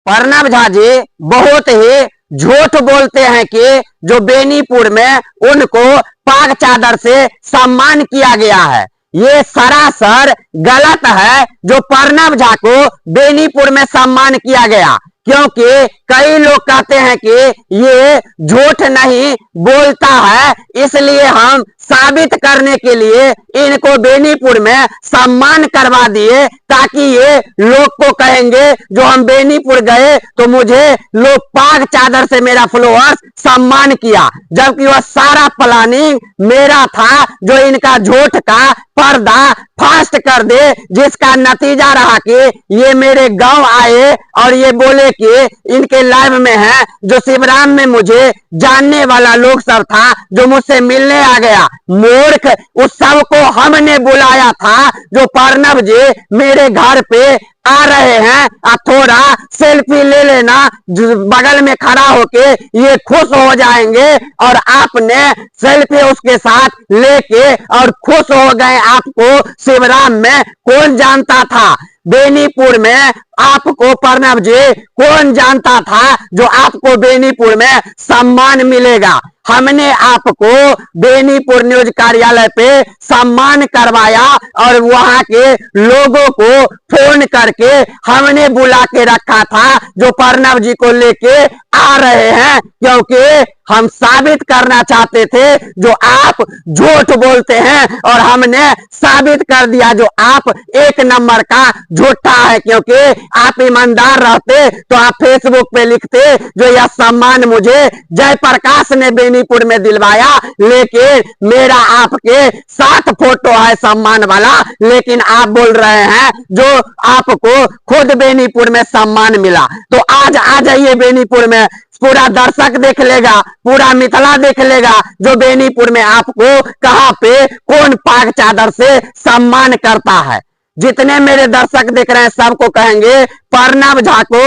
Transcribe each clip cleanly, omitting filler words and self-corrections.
प्रणब झा जी बहुत ही झूठ बोलते हैं कि जो बेनीपुर में उनको पाग चादर से सम्मान किया गया है। ये सरासर गलत है जो प्रणब झा को बेनीपुर में सम्मान किया गया, क्योंकि कई लोग कहते हैं कि ये झूठ नहीं बोलता है, इसलिए हम साबित करने के लिए इनको बेनीपुर में सम्मान करवा दिए, ताकि ये लोग को कहेंगे जो हम बेनीपुर गए तो मुझे लोग पाग चादर से मेरा फॉलोअर्स सम्मान किया, जबकि वह सारा प्लानिंग मेरा था जो इनका झूठ का पर्दा फास्ट कर दे, जिसका नतीजा रहा कि ये मेरे गांव आए और ये बोले कि इनके लाइव में है जो शिवराम में मुझे जानने वाला लोग सब था जो मुझसे मिलने आ गया। मूर्ख, उस सब को हमने बुलाया था जो प्रणब जी मेरे घर पे आ रहे हैं, थोड़ा सेल्फी ले लेना, बगल में खड़ा होके ये खुश हो जाएंगे और आपने सेल्फी उसके साथ लेके और खुश हो गए। आपको शिवराम में कौन जानता था? बेनीपुर में आपको प्रणब जी कौन जानता था जो आपको बेनीपुर में सम्मान मिलेगा? हमने आपको बेनीपुर न्यूज कार्यालय पे सम्मान करवाया और वहां के लोगों को फोन करके हमने बुला के रखा था जो प्रणब जी को लेके आ रहे हैं, क्योंकि हम साबित करना चाहते थे जो आप झूठ बोलते हैं, और हमने साबित कर दिया जो आप एक नंबर का झूठा है। क्योंकि आप ईमानदार रहते तो आप फेसबुक पे लिखते जो यह सम्मान मुझे जयप्रकाश ने बेनीपुर में दिलवाया, लेकिन मेरा आपके साथ फोटो है सम्मान वाला, लेकिन आप बोल रहे हैं जो आपको खुद बेनीपुर में सम्मान मिला। तो आज आ जाइए बेनीपुर में, पूरा दर्शक देख लेगा, पूरा मिथिला देख लेगा जो बेनीपुर में आपको कहां पे कौन पाग चादर से सम्मान करता है। जितने मेरे दर्शक देख रहे हैं सबको कहेंगे प्रणब झा को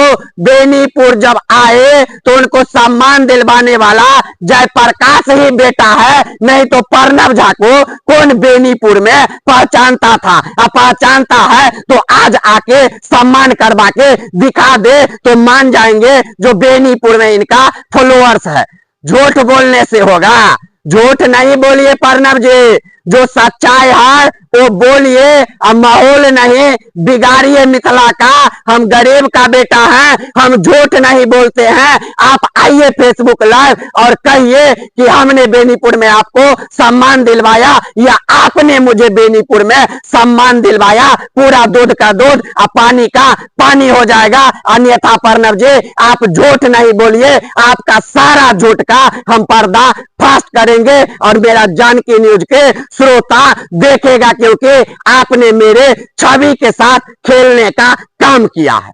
बेनीपुर जब आए तो उनको सम्मान दिलवाने वाला जयप्रकाश ही बेटा है, नहीं तो प्रणब झा को कौन बेनीपुर में पहचानता था? अब पहचानता है तो आज आके सम्मान करवा के दिखा दे तो मान जाएंगे जो बेनीपुर में इनका फॉलोअर्स है। झूठ बोलने से होगा, झूठ नहीं बोलिए प्रणब जी, जो सच्चाई है वो बोलिए, अब माहौल नहीं बिगाड़िए मिथिला का। हम गरीब का बेटा है, हम झूठ नहीं बोलते हैं। आप आइए फेसबुक लाइव और कहिए कि हमने बेनीपुर में आपको सम्मान दिलवाया या आपने मुझे बेनीपुर में सम्मान दिलवाया। पूरा दूध का दूध और पानी का पानी हो जाएगा। अन्यथा प्रणब जी आप झूठ नहीं बोलिए, आपका सारा झूठ का हम पर्दा फास्ट करेंगे और मेरा जानकी न्यूज के श्रोता देखेगा, क्योंकि आपने मेरे छवि के साथ खेलने का काम किया है।